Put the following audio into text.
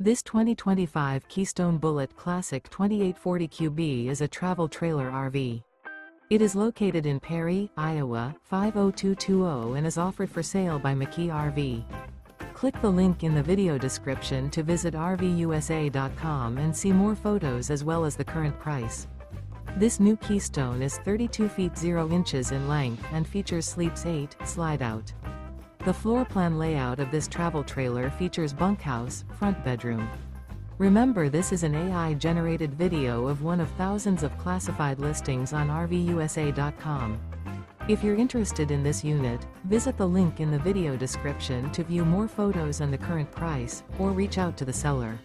This 2025 Keystone Bullet Classic 2840QB is a travel trailer RV. It is located in Perry, Iowa, 50220 and is offered for sale by McKee RV. Click the link in the video description to visit RVUSA.com and see more photos as well as the current price. This new Keystone is 32 feet 0 inches in length and features Sleeps 8, Slideout. The floor plan layout of this travel trailer features bunkhouse, front bedroom. Remember, this is an AI-generated video of one of thousands of classified listings on RVUSA.com. If you're interested in this unit, visit the link in the video description to view more photos and the current price, or reach out to the seller.